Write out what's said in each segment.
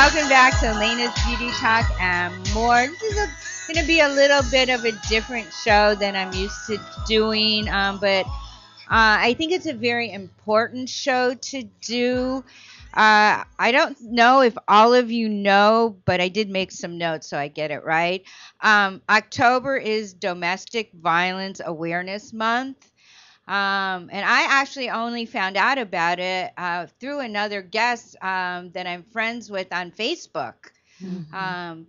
welcome back to Alayna's Beauty Talk and more. This is going to be a little bit of a different show than I'm used to doing, but I think it's a very important show to do. I don't know if all of you know, but I did make some notes so I get it right. October is Domestic Violence Awareness Month. And I actually only found out about it through another guest that I'm friends with on Facebook.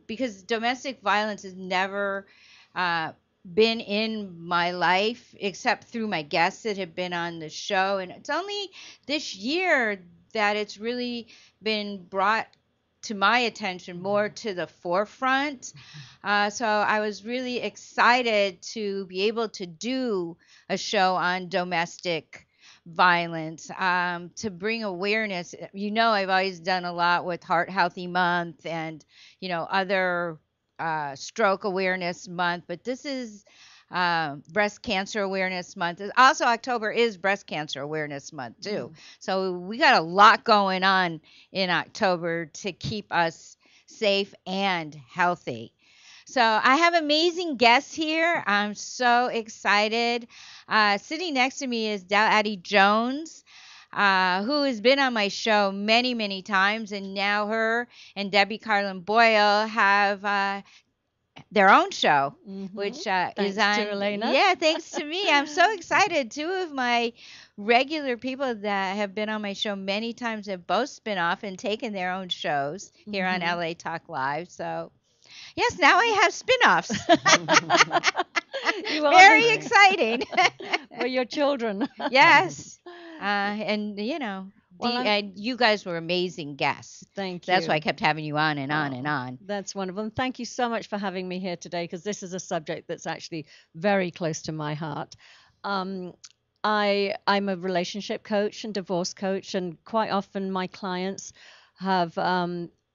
Because domestic violence has never uh, been in my life except through my guests that have been on the show. And it's only this year that it's really been brought to my attention more to the forefront. So I was really excited to be able to do a show on domestic violence to bring awareness. I've always done a lot with Heart Healthy Month and, other stroke awareness month, but this is breast cancer awareness month. Also, October is breast cancer awareness month too. So we got a lot going on in October to keep us safe and healthy. So I have amazing guests here. I'm so excited. Sitting next to me is Dow Addie Jones, who has been on my show many, many times, and now her and Debbie Carlin Boyle have their own show, which is Thanks on. to Alayna. Yeah, thanks to me. I'm so excited. Two of my regular people that have been on my show many times have both spin off and taken their own shows here on LA Talk Live. So yes, now I have spin-offs. You are Very the- exciting. We're your children. Yes. And Well, you guys were amazing guests. Thank That's why I you. kept having you on and on and Oh, on. That's wonderful. And thank you so much for having me here today because this is a subject that's actually very close to my heart. Um, I'm a relationship coach and divorce coach, and quite often my clients have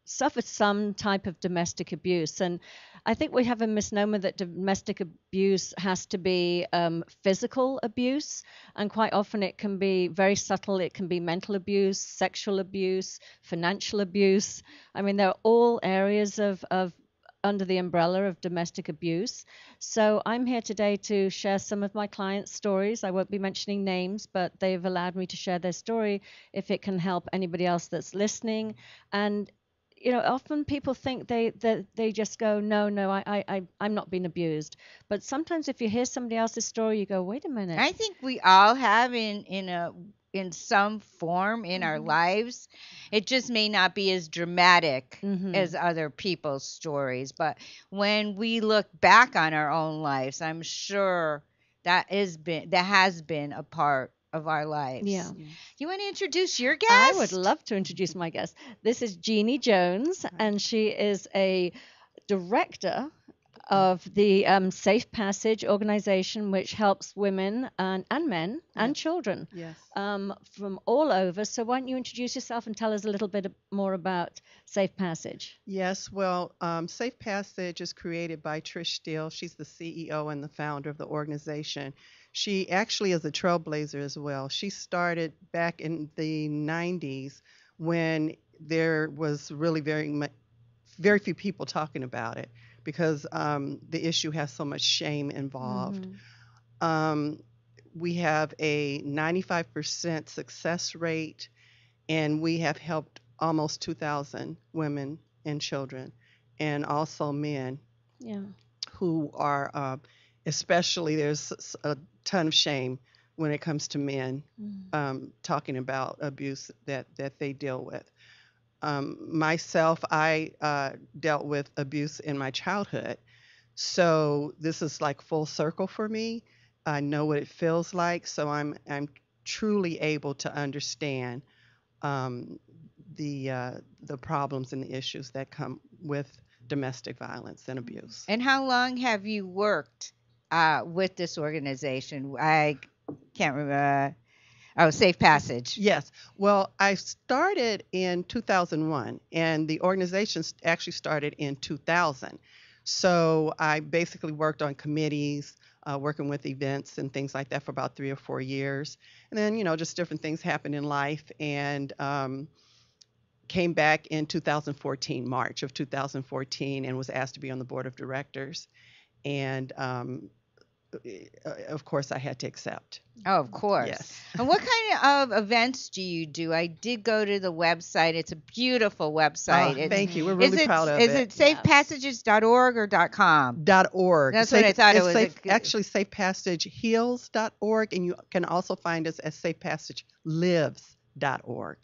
suffered some type of domestic abuse. And I think we have a misnomer that domestic abuse has to be physical abuse, and quite often it can be very subtle. It can be mental abuse, sexual abuse, financial abuse. I mean, they're all areas of under the umbrella of domestic abuse. So I'm here today to share some of my clients' stories. I won't be mentioning names, but they've allowed me to share their story if it can help anybody else that's listening. And often people think they just go, no, I'm not being abused. But sometimes if you hear somebody else's story, you go, wait a minute. I think we all have in some form in our Mhm. lives. It just may not be as dramatic Mhm. as other people's stories, but when we look back on our own lives, I'm sure that has been a part of our Yeah. lives. You want to introduce your I would guest? love to introduce my guest. This is Jeannie Jones, and she is a director of the Safe Passage organization, which helps women and men and children Yes. from all over. So, why don't you introduce yourself and tell us a little bit more about Safe Passage? Yes. Well, Safe Passage is created by Trish Steele. She's the CEO and the founder of the organization. She actually is a trailblazer as well. She started back in the 90s when there was really very few people talking about it because the issue has so much shame involved. Mhm. Um, we have a 95% success rate, and we have helped almost 2,000 women and children, and also men Yeah. who are, especially, a ton of shame when it comes to men Mhm. talking about abuse that they deal with. Myself, I dealt with abuse in my childhood. So this is like full circle for me. I know what it feels like, so I'm truly able to understand um, the problems and the issues that come with domestic violence and abuse. And how long have you worked with this organization? I can't remember. Oh, Safe Passage. Yes. Well, I started in 2001, and the organization actually started in 2000. So I basically worked on committees, working with events and things like that for about 3 or 4 years. And then, just different things happened in life. And came back in 2014, March of 2014, and was asked to be on the board of directors. And of course, I had to accept. Oh, of course. Yes. And what kind of events do you do? I did go to the website. It's a beautiful website. Oh, It's thank you. We're is really it proud of is it. it safepassages.org or .com? .org. That's what I thought it was. Actually, safepassageheals.org, and you can also find us at safepassagelives.org.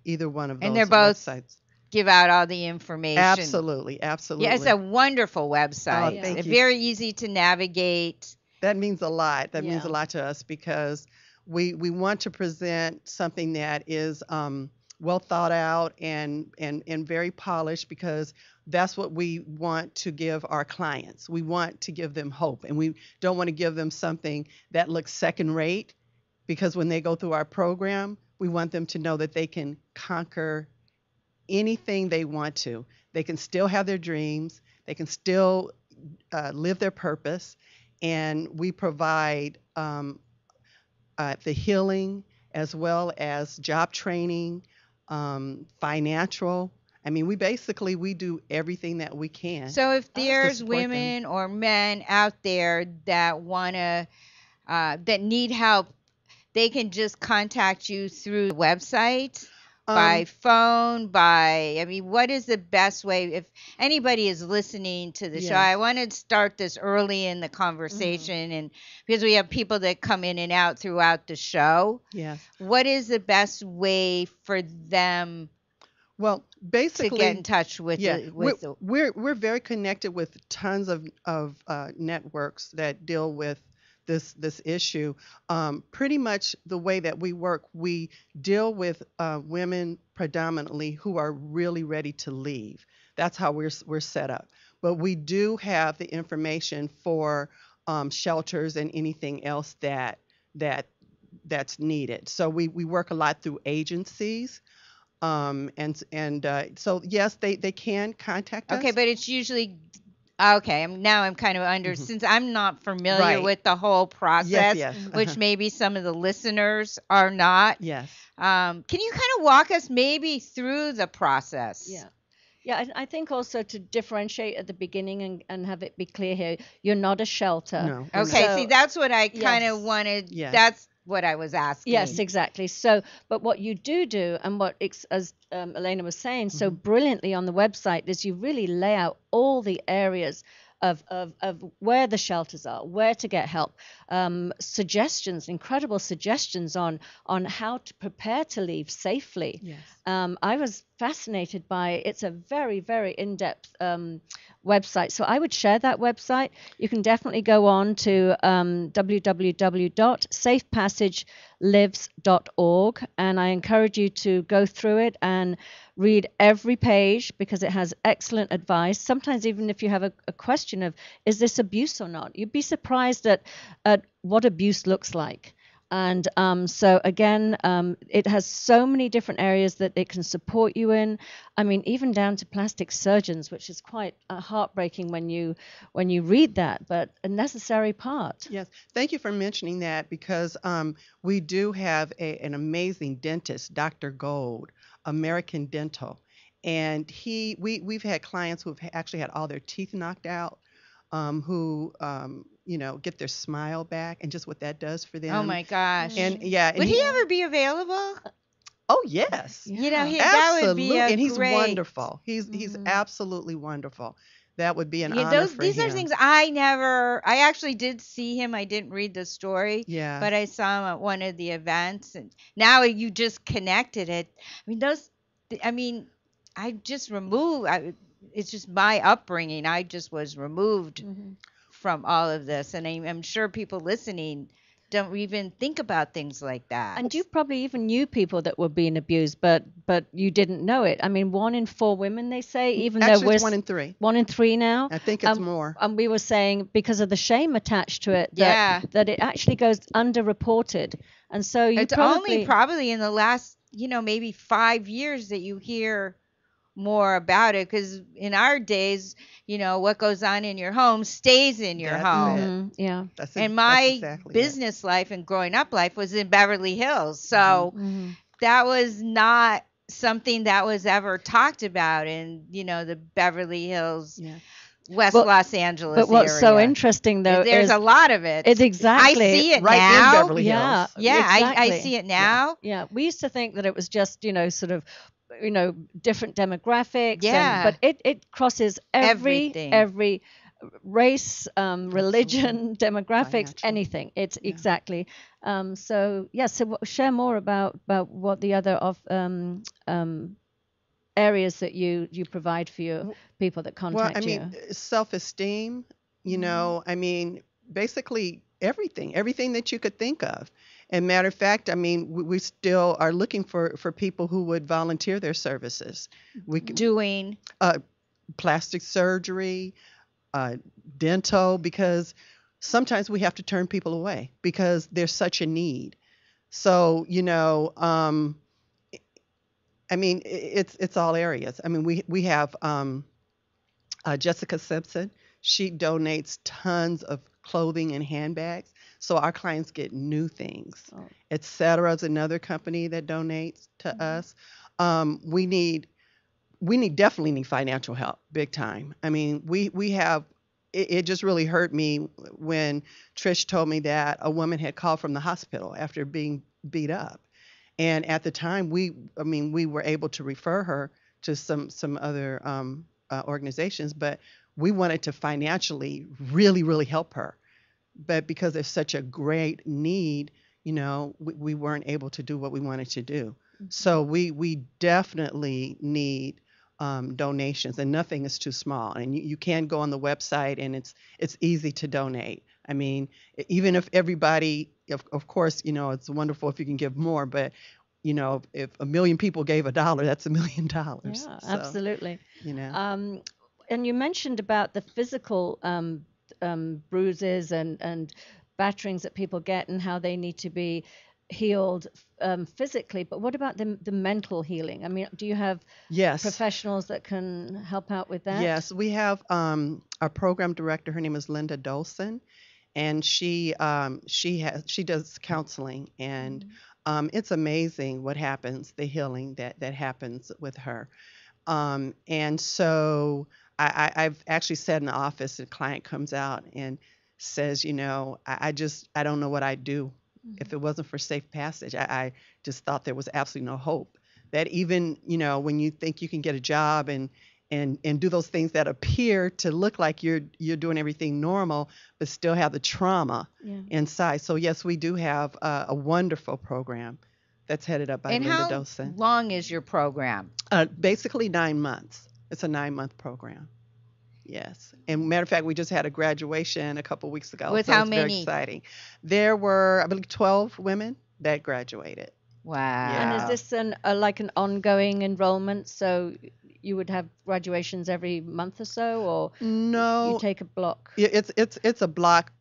Either one of those And they're both websites. give out all the information. Absolutely, absolutely. Yeah, it's a wonderful website. Oh, thank It's you. very easy to navigate. That means a lot. That means Yeah. a lot to us because we want to present something that is well thought out and very polished, because that's what we want to give our clients. We want to give them hope, and we don't want to give them something that looks second rate, because when they go through our program, we want them to know that they can conquer anything they want to. They can still have their dreams. They can still live their purpose, and we provide the healing as well as job training, financial. I mean, we do everything that we can. So if to there's support them. women or men out there that wanna that need help, they can just contact you through the website, by phone, I mean, what is the best way if anybody is listening to the show? Yes. I want to start this early in the conversation, and because we have people that come in and out throughout the show, Yes. what is the best way for them Well, to basically, get in touch with yeah, the we're very connected with tons of networks that deal with this issue. Pretty much the way that we work, we deal with women predominantly who are really ready to leave. That's how we're set up. But we do have the information for shelters and anything else that's needed. So we work a lot through agencies. So yes, they can contact us. Okay, but it's usually okay. I'm kind of under since I'm not familiar Right. with the whole process, yes. which maybe some of the listeners are not. Yes. Can you kind of walk us maybe through the process? Yeah. Yeah, I think also to differentiate at the beginning and have it be clear here, you're not a shelter. No. we're Okay, not. So- see, that's what I kind of Yes. wanted. Yes. That's what I was asking. Yes, exactly. So, but what you do, and what, as Alayna was saying so brilliantly on the website, is you really lay out all the areas of where the shelters are, where to get help, suggestions, incredible suggestions on how to prepare to leave safely. Yes. I was fascinated by it's a very, very in-depth website. So I would share that website. You can definitely go on to www.safepassagelives.org, and I encourage you to go through it and read every page, because it has excellent advice. Sometimes even if you have a question of, is this abuse or not, you'd be surprised at what abuse looks like. And so again, it has so many different areas that it can support you in. I mean, even down to plastic surgeons, which is quite heartbreaking when you read that, but a necessary part. Yes. Thank you for mentioning that, because we do have an amazing dentist, Dr. Gold, American Dental, and we've had clients who've actually had all their teeth knocked out, who get their smile back, and just what that does for them. Oh my gosh. And yeah, and Would he ever be available? Oh yes, You know, Yeah. that would absolutely, be a and he's great. wonderful. He's absolutely wonderful. That would be an Yeah, honor for these him. are things I actually did see him. I didn't read the story, Yeah. but I saw him at one of the events, and now you just connected it. I mean, I just removed, it's just my upbringing. I just was removed from all of this, and I'm sure people listening don't even think about things like that. And you probably even knew people that were being abused, but you didn't know it. I mean, 1 in 4 women, they say, even though Actually, we're it's 1 in 3. 1 in 3 now. I think it's more. And we were saying because of the shame attached to it, Yeah. that it actually goes underreported. And so you It's only probably in the last, maybe 5 years that you hear more about it, because in our days, what goes on in your home stays in your That's home. it. Yeah. And my that's exactly it. business life and growing up life was in Beverly Hills. So Mm-hmm. that was not something that was ever talked about in, the Beverly Hills, Yeah. West Well, Los but Angeles what's so area. interesting though There's a is lot of it. it's I exactly see it Right in now. Beverly yeah, Hills. Yeah, I exactly. see it Yeah. now. Yeah, we used to think that it was just, sort of, you know, different demographics, and Yeah, but it crosses everything. every race, Absolutely. religion, demographics, Financial. anything. It's Yeah. exactly. So yeah, so share more about what the other of areas that you provide for your W- people that Well, I contact mean, you. self-esteem, Mm. I mean, basically everything that you could think of. And matter of fact, I mean, we still are looking for people who would volunteer their services. We could, Doing. uh, plastic surgery, uh, dental, because sometimes we have to turn people away because there's such a need. So, I mean, it's all areas. I mean, we have Jessica Simpson. She donates tons of clothing and handbags, so our clients get new things. Oh. Etc. is another company that donates to Mhm. us. We need definitely need financial help, big time. I mean, we have. It just really hurt me when Trish told me that a woman had called from the hospital after being beat up, and at the time I mean, we were able to refer her to some other organizations, but we wanted to financially really help her, but because there's such a great need, we weren't able to do what we wanted to do. Mhm. So we definitely need donations, and nothing is too small. And you can go on the website, and it's easy to donate. I mean, even if everybody, of course, it's wonderful if you can give more, but if a million people gave $1, that's $1 million. Yeah, So, absolutely. you know, Um, and you mentioned about the physical bruises and batterings that people get and how they need to be healed physically. But what about the mental healing? I mean, do you have yes. professionals that can help out with that? Yes, we have our program director. Her name is Linda Dolson, and she does counseling, and Mm. it's amazing what happens, the healing that happens with her. And so I've actually said in the office, a client comes out and says, I don't know what I'd do if Mhm. it wasn't for Safe Passage. I just thought there was absolutely no hope. That even, when you think you can get a job and do those things that appear to look like you're doing everything normal, but still have the trauma Yeah. inside. So yes, we do have a wonderful program that's headed up by And Linda how Dosen. long is your program? Basically 9 months. It's a 9 month program. Yes. And matter of fact, we just had a graduation a couple weeks ago, With so how it's very many? exciting. There were, I believe, 12 women that graduated. And Yeah. is Wow. this like an ongoing enrollment? So you would have graduations every month or so, or you No, take a block? it's a block.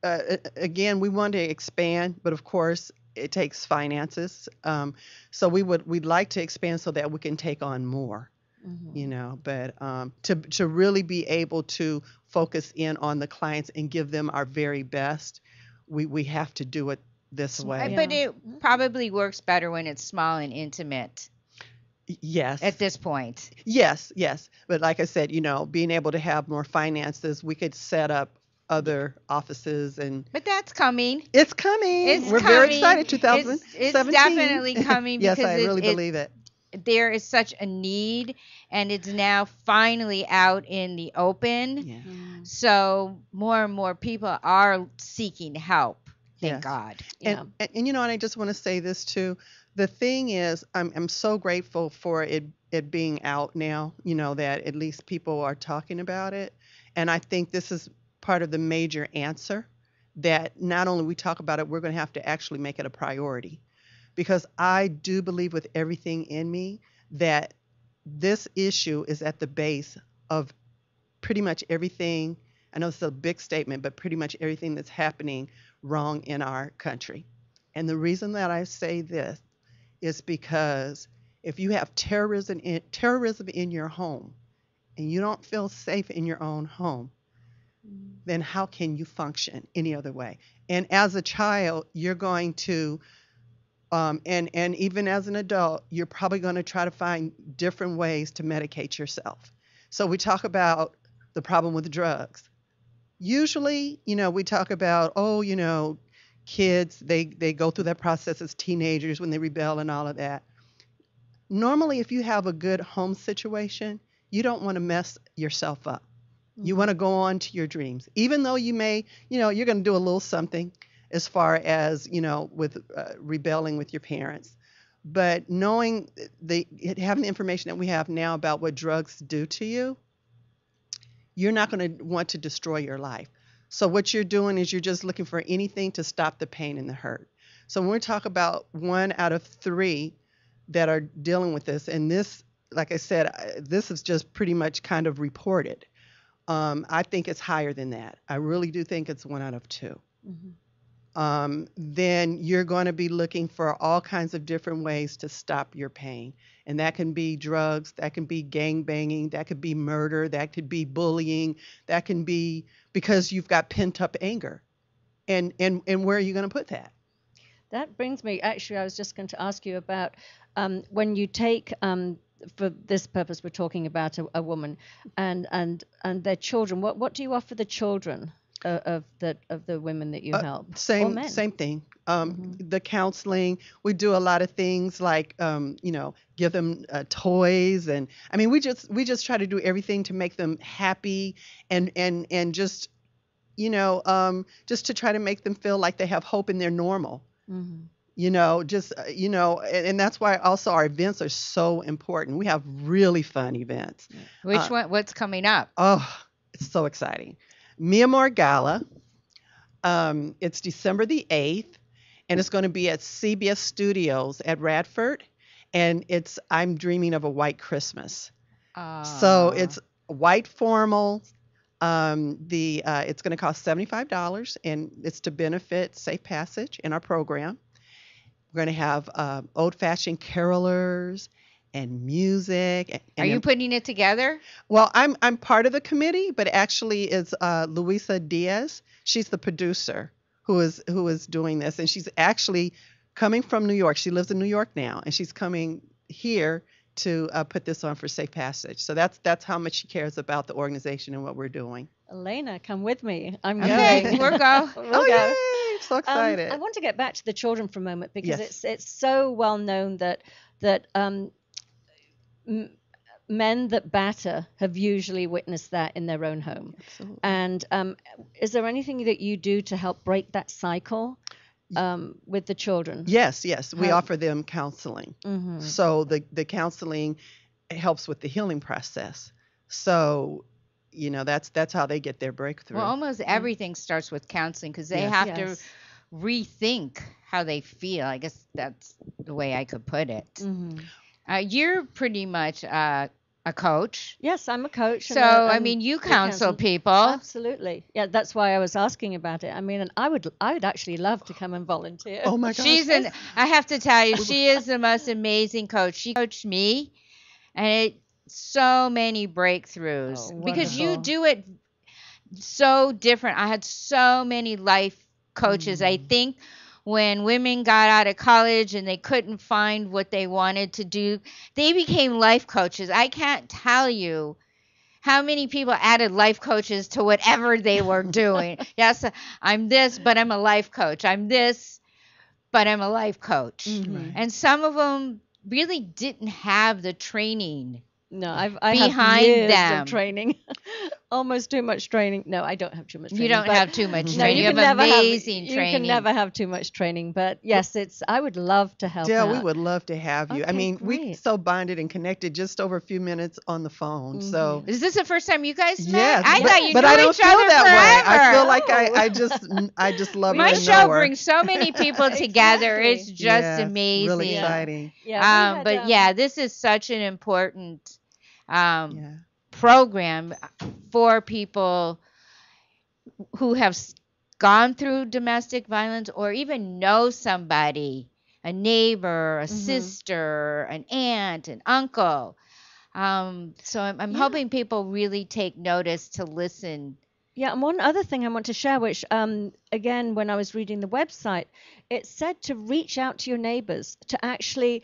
Again, we want to expand, but of course, it takes finances. So we'd like to expand so that we can take on more. Hmm. But to really be able to focus in on the clients and give them our very best, we have to do it this way. But Yeah. it Okay. probably works better when it's small and intimate at Yes. this point. Yes. But like I said, being able to have more finances, we could set up other offices, and But that's coming. it's coming. It's We're very coming. excited. It's 2017. definitely coming Yes, because I really believe it. there is such a need, and it's now finally out in the open. Yeah. Mm. So more and more people are seeking help. Thank Yes. God. And, Yeah. and I just want to say this too. The thing is, I'm so grateful for it being out now, that at least people are talking about it. And I think this is part of the major answer, that not only we talk about it, we're going to have to actually make it a priority, because I do believe with everything in me that this issue is at the base of pretty much everything. I know it's a big statement, but pretty much everything that's happening wrong in our country. And the reason that I say this is because if you have terrorism in your home, and you don't feel safe in your own home, Mm. then how can you function any other way? And as a child, you're going to And even as an adult, you're probably going to try to find different ways to medicate yourself. So we talk about the problem with drugs. Usually, we talk about, oh, kids, they go through that process as teenagers when they rebel and all of that. Normally, if you have a good home situation, you don't want to mess yourself up. You want to go on to your dreams, even though you may, you're going to do a little something as far as, with rebelling with your parents. But knowing having the information that we have now about what drugs do to you, you're not going to want to destroy your life. So what you're doing is you're just looking for anything to stop the pain and the hurt. So when we talk about 1 out of 3 that are dealing with this, and this, like I said, this is just pretty much kind of reported. I think it's higher than that. I really do think it's 1 out of 2. Then you're going to be looking for all kinds of different ways to stop your pain. And that can be drugs, that can be gang banging, that could be murder, that could be bullying, that can be because you've got pent up anger. And where are you going to put that? That brings me, actually, I was just going to ask you about when you take, for this purpose, we're talking about a woman and their children. What do you offer the children of the women that you help? Or Same men? same thing. The counseling, we do a lot of things like give them toys, and I mean we just try to do everything to make them happy and just just to try to make them feel like they have hope and they're normal. And that's why also our events are so important. We have really fun events. Which one? What's coming up? Oh, it's so exciting. Mia Moore Gala. It's December the 8th, and it's going to be at CBS Studios at Radford, and it's I'm Dreaming of a White Christmas. So it's white formal. It's going to cost $75, and it's to benefit Safe Passage in our program. We're going to have old-fashioned carolers and music. Are you putting it together? Well, I'm part of the committee, but actually it's Luisa Diaz. She's the producer who is doing this, and she's actually coming from New York. She lives in New York now, and she's coming here to put this on for Safe Passage. So that's how much she cares about the organization and what we're doing. Alayna, come with me. I'm Okay, going. we'll go. We'll go. Yay! So excited. I want to get back to the children for a moment because Yes. it's so well known that men that batter have usually witnessed that in their own home. Absolutely. And is there anything that you do to help break that cycle with the children? Yes. We How- offer them counseling. So the counseling helps with the healing process. So, that's how they get their breakthrough. Well, almost everything starts with counseling because they Yes. have Yes. to rethink how they feel. I guess that's the way I could put it. You're pretty much a coach. Yes, I'm a coach. So, I mean, you counsel people. Absolutely. Yeah, that's why I was asking about it. I mean, and I would actually love to come and volunteer. Oh my gosh. I have to tell you, she is the most amazing coach. She coached me, and so many breakthroughs Oh, because you wonderful. do it so different. I had so many life coaches. I think when women got out of college and they couldn't find what they wanted to do, they became life coaches. I can't tell you how many people added life coaches to whatever they were doing. Yes, I'm this, but I'm a life coach. I'm this, but I'm a life coach. Mhm. And some of them really didn't have the training. No, I have Behind years them. of training, almost too much training. No, I don't have too much training. You don't but- have too much No, training. you You can have never amazing have, training. You can never have too much training, but yes, I would love to help Yeah, out. we would love to have you. I Okay, mean, we great. so bonded and connected just over a few minutes on the phone. So Is this the first time you guys met? yes, I but, thought you but knew I don't each feel other that way. I feel forever. like I just love My her and show know her. brings so many people together. Exactly. It's just Yes, amazing. really exciting. Yeah, we had, But yeah, this is such an important Yeah. program for people who have gone through domestic violence or even know somebody, a neighbor, a sister, an aunt, an uncle. So I'm Yeah. hoping people really take notice to listen Yeah, and one other thing I want to share, which again, when I was reading the website, it said to reach out to your neighbors, to actually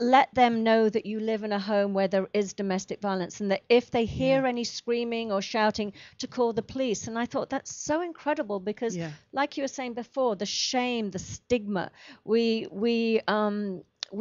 let them know that you live in a home where there is domestic violence, and that if they Yeah. hear any screaming or shouting, to call the police. And I thought that's so incredible because, Yeah. like you were saying before, the shame, the stigma, we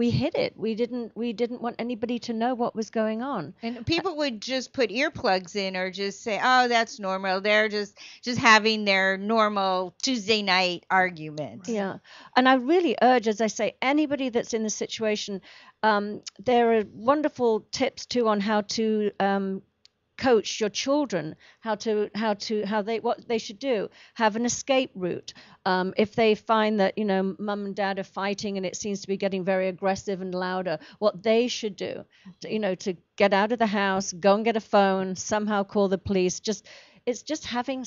hid it. We didn't want anybody to know what was going on. And people would just put earplugs in or just say, "Oh, that's normal. They're just having their normal Tuesday night argument." Right. Yeah, and I really urge, as I say, anybody that's in the situation, there are wonderful tips too on how to coach your children, how they what they should do, have an escape route. If they find that mum and dad are fighting and it seems to be getting very aggressive and louder, what they should do, to get out of the house, go and get a phone, somehow call the police. It's just having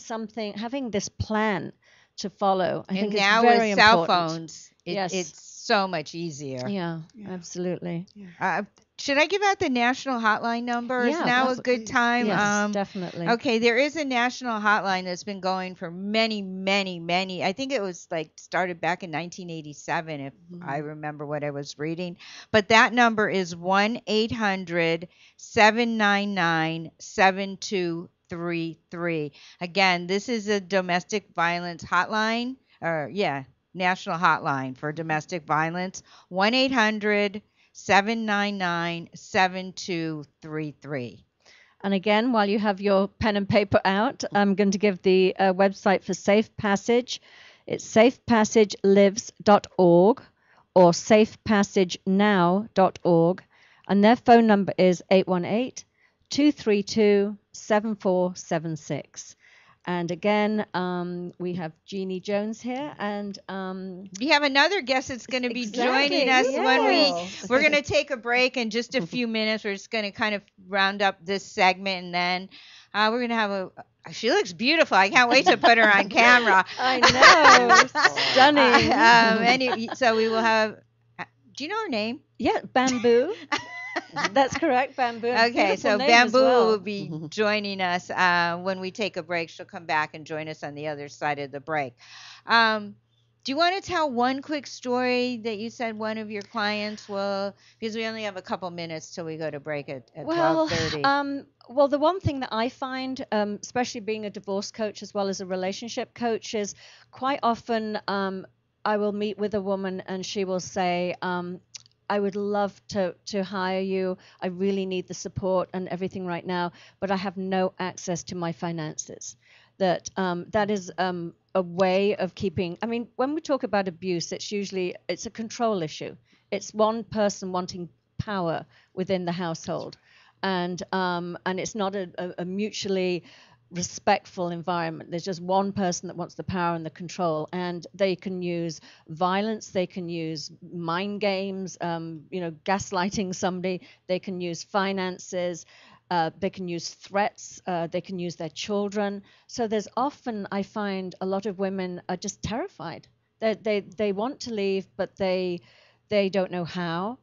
this plan to follow. I And think is now with very cell important. phones, Yes. it's so much easier. Yeah, Yeah. absolutely. Yeah. Should I give out the national hotline number? Is Yeah, now a Yes, good please. time? Yes, definitely. Okay, there is a national hotline that's been going for many, many, many. I think it was like started back in 1987, if I Mhm. remember what I was reading. But that number is 1-800-799-7233. Again, this is a domestic violence hotline, or yeah, national hotline for domestic violence. 1-800-799-7233. And again, while you have your pen and paper out, I'm going to give the website for Safe Passage. It's safepassagelives.org or safepassagenow.org. And their phone number is 818-232-7476. And again, we have Jeannie Jones here, and We have another guest that's going to be joining exactly, us when yes. we're going to take a break in just a few minutes. We're just going to kind of round up this segment, and then we're going to have she looks beautiful. I can't wait to put her on camera. I know, stunning. So we will have. Do you know her name? Yeah, Bamboo. That's correct, Bamboo. Okay, so Beautiful name as Bamboo well. will be joining us when we take a break. She'll come back and join us on the other side of the break. Do you want to tell one quick story that you said one of your clients will, because we only have a couple minutes till we go to break at Well, 12:30. well, the one thing that I find, especially being a divorce coach as well as a relationship coach, is quite often I will meet with a woman and she will say, I would love to hire you. I really need the support and everything right now, but I have no access to my finances. That is a way of keeping. I mean, when we talk about abuse, it's a control issue. It's one person wanting power within the household, and it's not a mutually respectful environment. There's just one person that wants the power and the control, and they can use violence, they can use mind games, gaslighting somebody, they can use finances, they can use threats, they can use their children. So there's often, I find, a lot of women are just terrified. They want to leave, but they don't know how.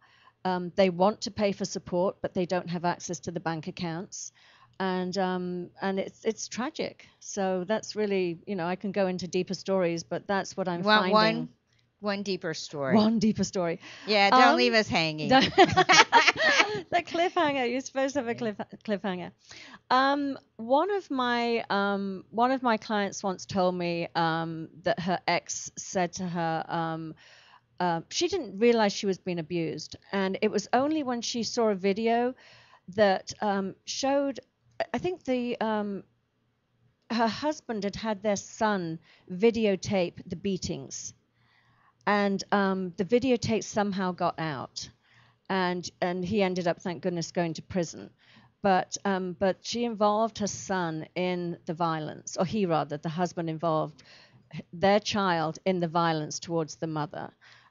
They want to pay for support, but they don't have access to the bank accounts, and it's tragic. So that's really, I can go into deeper stories, but that's what I'm You want finding. one deeper story? One deeper story. Yeah, don't leave us hanging. The cliffhanger. You're supposed to have a cliffhanger. One of my clients once told me that her ex said to her. She didn't realize she was being abused, and it was only when she saw a video that showed. I think her husband had their son videotape the beatings, and the videotape somehow got out, and he ended up, thank goodness, going to prison. But she involved her son in the violence, or the husband involved their child in the violence towards the mother.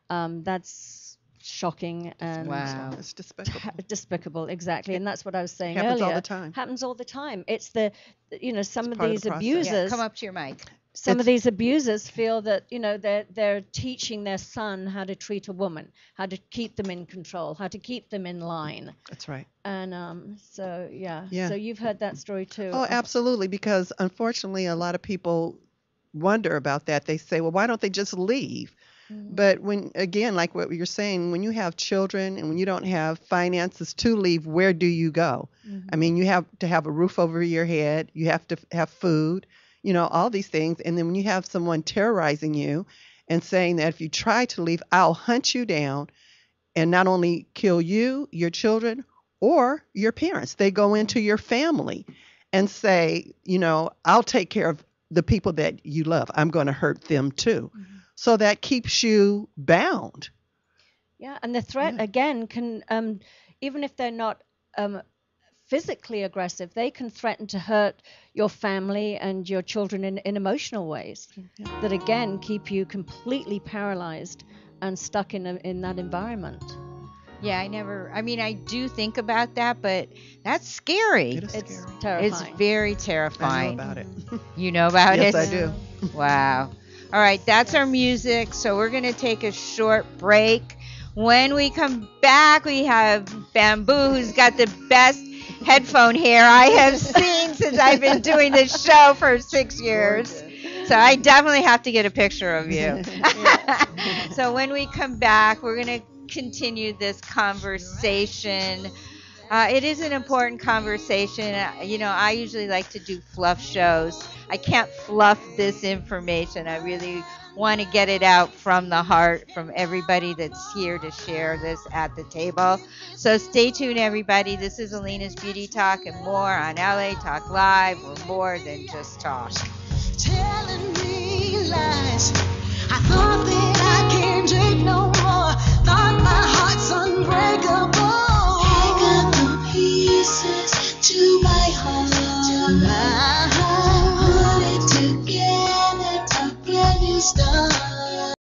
That's shocking and Wow. It's despicable. despicable, exactly. And that's what I was saying Happens earlier. all the time. Happens all the time. It's some It's of part of these the process. abusers. Yeah, come up to your mic. some of It's these abusers feel that they're teaching their son how to treat a woman, how to keep them in control, how to keep them in line. that's right. And so yeah, Yeah. so you've heard that story too. Oh, absolutely. Because unfortunately, a lot of people wonder about that. They say, well, why don't they just leave? Mhm. But when, again, like what you're saying, when you have children and when you don't have finances to leave, where do you go? I Mhm. mean, you have to have a roof over your head, you have to have food, all these things. And then when you have someone terrorizing you and saying that if you try to leave, I'll hunt you down and not only kill you, your children, or your parents, they go into your family and say, I'll take care of the people that you love. I'm going to hurt them too. Mhm. So that keeps you bound. Yeah, and the threat Yeah. again can, even if they're not um, physically aggressive, they can threaten to hurt your family and your children in emotional ways Yeah. that again keep you completely paralyzed and stuck in that environment. Yeah, I mean, I do think about that, but that's scary. It is It's scary. It's terrifying. very I know terrifying. about it. Mhm. You know about Yes, it? I do. Yeah. Wow. All right, that's our music. So we're going to take a short break. When we come back, we have Bamboo, who's got the best headphone hair I have seen since I've been doing this show for 6 years. Gorgeous. So I definitely have to get a picture of you. Yeah. So when we come back, we're going to continue this conversation. It is an important conversation. I usually like to do fluff shows. I can't fluff this information. I really want to get it out from the heart from everybody that's here to share this at the table. So stay tuned, everybody. This is Alina's Beauty Talk and more on LA Talk Live. We're more than just talk. Telling me lies. I thought they